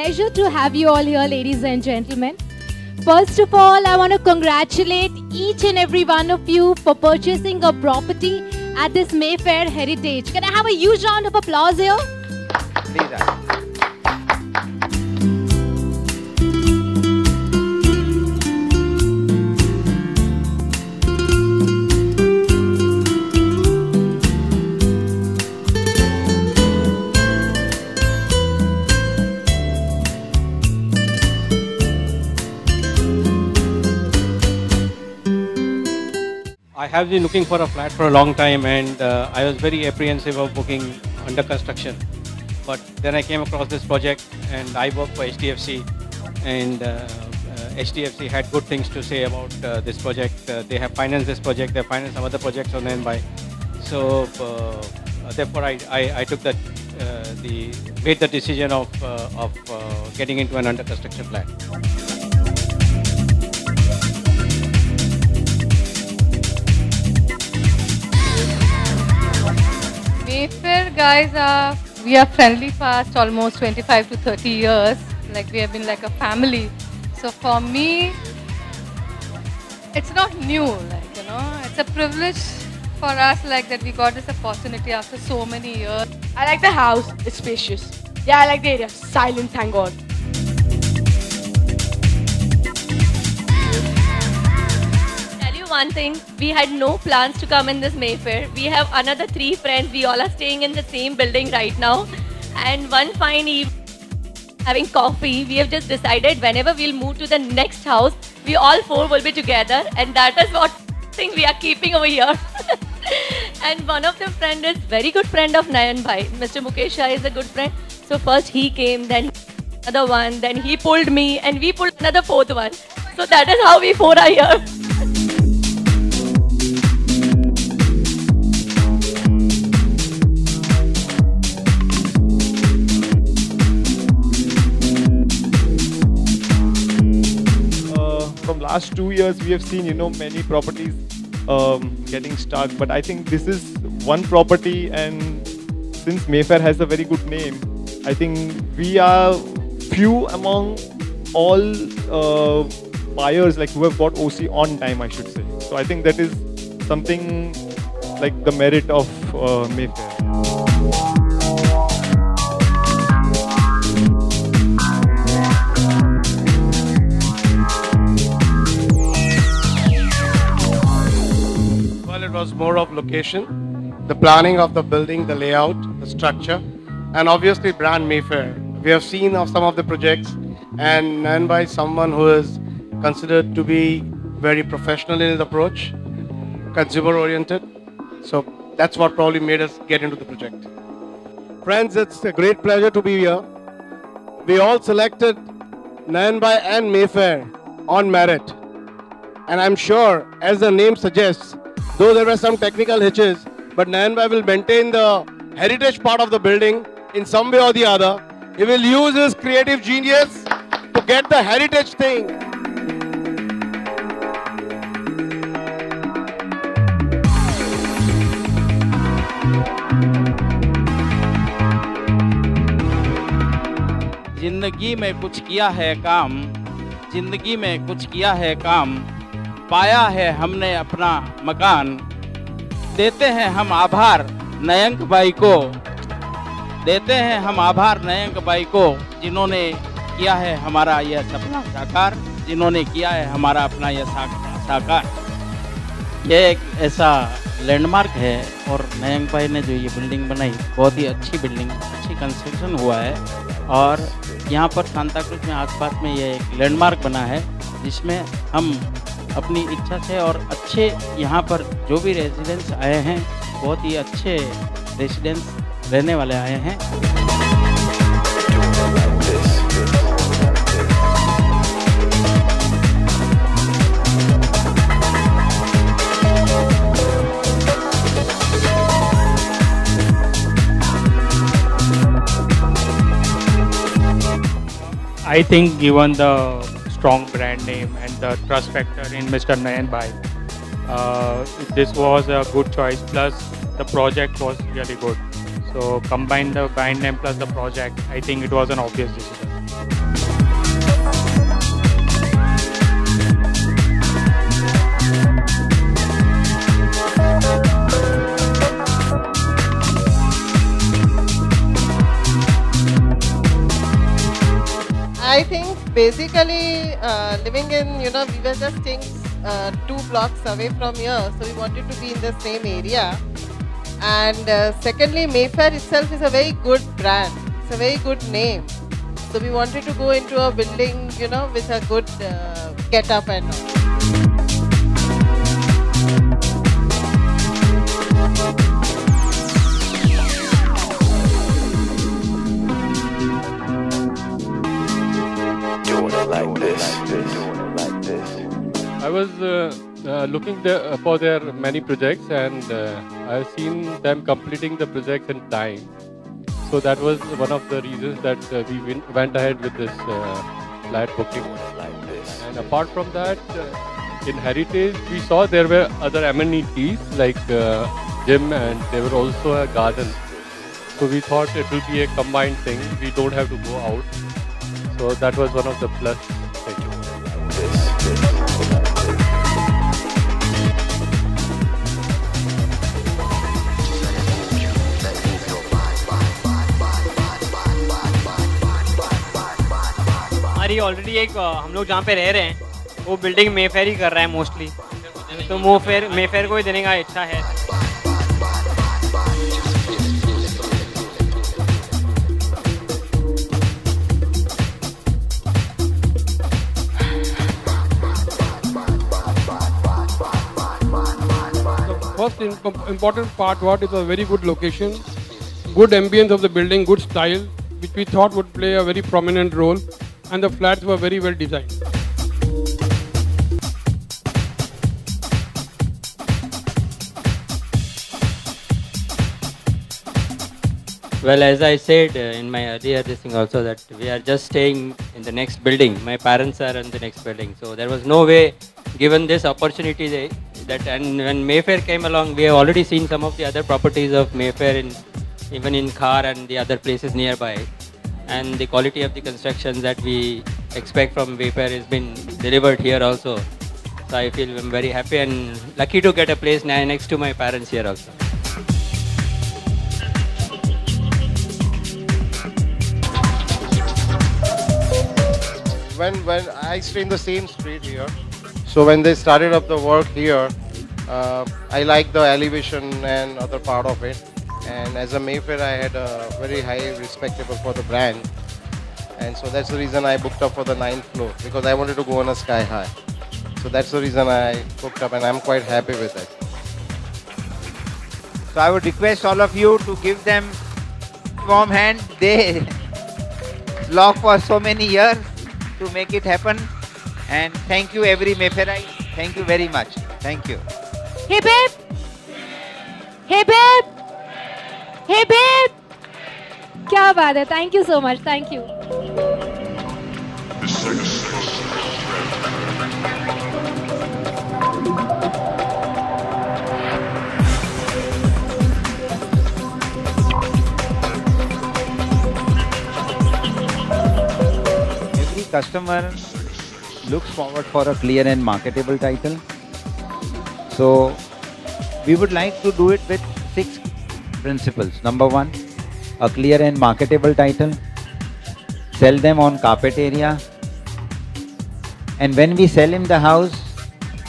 pleasure to have you all here, ladies and gentlemen. First of all, I want to congratulate each and every one of you for purchasing a property at this Mayfair Heritage. Can I have a huge round of applause here? Please, I have been looking for a flat for a long time, and I was very apprehensive of booking under construction. But then I came across this project, and I work for HDFC, and HDFC had good things to say about this project. They have financed this project, they have financed some other projects on Nayan. So therefore I took made the decision of getting into an under construction flat. Mayfair guys, we are friendly past almost 25 to 30 years. Like we have been like a family. So for me, it's not new. Like it's a privilege for us like that we got this opportunity after so many years. I like the house. It's spacious. Yeah, I like the area. Silent, thank God. One thing, we had no plans to come in this Mayfair. We have another 3 friends. We all are staying in the same building right now. And one fine evening, having coffee, we have just decided whenever we'll move to the next house, we all 4 will be together. And that is what thing we are keeping over here. And one of the friend is very good friend of Nayan Bhai. Mr. Mukesh Shah is a good friend. So first he came, then another one, then he pulled me, and we pulled another 4th one. So that is how we 4 are here. From last 2 years, we have seen, many properties getting stuck. But I think this is one property, and since Mayfair has a very good name, I think we are few among all buyers who have got OC on time, I should say. So I think that is something like the merit of Mayfair. It was more of location, the planning of the building, the layout, the structure, and obviously brand Mayfair. We have seen of some of the projects, and Nayan Bhai is someone who is considered to be very professional in his approach, consumer oriented. So that's what probably made us get into the project. Friends, it's a great pleasure to be here. We all selected Nayan Bhai and Mayfair on merit, and I'm sure, as the name suggests, though there were some technical hitches, but Nayan Bhai will maintain the heritage part of the building in some way or the other. He will use his creative genius to get the heritage thing. जिंदगी में कुछ किया है काम, जिंदगी में कुछ किया है काम, पाया है हमने अपना मकान। देते हैं हम आभार नयंक भाई को, देते हैं हम आभार नयंक भाई को, जिन्होंने किया है हमारा यह सपना साकार, जिन्होंने किया है हमारा अपना यह साकार। यह एक ऐसा लैंडमार्क है, और नयंक भाई ने जो ये बिल्डिंग बनाई, बहुत ही अच्छी बिल्डिंग, अच्छी कंस्ट्रक्शन हुआ है। और यहाँ पर सांता क्रूज में आसपास में ये एक लैंडमार्क बना है, जिसमें हम अपनी इच्छा से और अच्छे यहाँ पर जो भी रेजिडेंट्स आए हैं, बहुत ही अच्छे रेजिडेंट्स रहने वाले आए हैं। I think given the strong brand name and the trust factor in Mr. Nayan Bhai, this was a good choice. Plus, the project was really good. So, combine the brand name plus the project, I think it was an obvious decision. I think basically living in, we were just staying 2 blocks away from here, so we wanted to be in the same area. And secondly, Mayfair itself is a very good brand. It's a very good name. So we wanted to go into a building, with a good get-up and all. I was looking for their many projects, and I've seen them completing the projects in time. So that was one of the reasons that we went ahead with this flat booking. And apart from that, in Heritage, we saw there were other amenities like gym, and there were also a garden. So we thought it will be a combined thing. We don't have to go out. So that was one of the plus things. हमारी already एक हम लोग जहाँ पे रह रहे हैं वो बिल्डिंग मेफेयर ही कर रहा है मोस्टली, तो मेफेयर को ही देने का इच्छा है. First important part was it was a very good location, good ambience of the building, good style, which we thought would play a very prominent role, and the flats were very well designed. Well, as I said in my earlier thing also, that we are just staying in the next building. My parents are in the next building, so there was no way, given this opportunity, and when Mayfair came along, we have already seen some of the other properties of Mayfair, even in Khar and the other places nearby. And the quality of the constructions that we expect from Mayfair has been delivered here also. So I feel I'm very happy and lucky to get a place next to my parents here also. When I stay in the same street here, so when they started up the work here, I like the elevation and other part of it. And as a Mayfair, I had a very high respectable for the brand. And so that's the reason I booked up for the 9th floor, because I wanted to go on a sky high. So that's the reason I booked up, and I'm quite happy with it. So I would request all of you to give them warm hand. They locked for so many years to make it happen. And thank you every Mayfairite. Thank you very much. Thank you. Hey babe! Hey babe! Hey babe! क्या बात है, thank you so much, thank you. Every customer looks forward for a clear and marketable title. So we would like to do it with 6 principles. Number 1, a clear and marketable title. Sell them on carpet area. And when we sell him the house,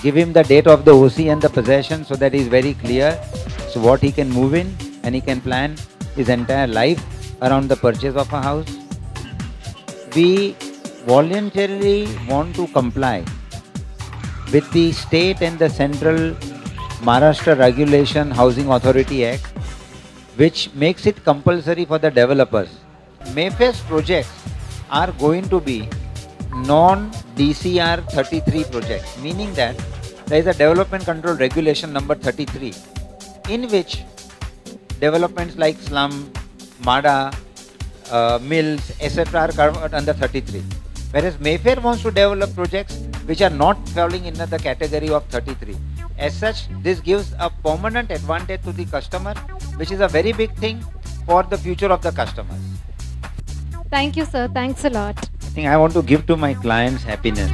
give him the date of the OC and the possession so that he is very clear. So what he can move in and he can plan his entire life around the purchase of a house. We voluntarily want to comply with the state and the central Maharashtra Regulation Housing Authority Act, which makes it compulsory for the developers. Mayfair's projects are going to be non-DCR 33 projects, meaning that there is a Development Control Regulation number 33, in which developments like slum, MADA, mills, etc. are covered under 33. Whereas Mayfair wants to develop projects which are not falling in the category of 33. As such, this gives a permanent advantage to the customer, which is a very big thing for the future of the customers. Thank you, sir. Thanks a lot. I think I want to give to my clients happiness.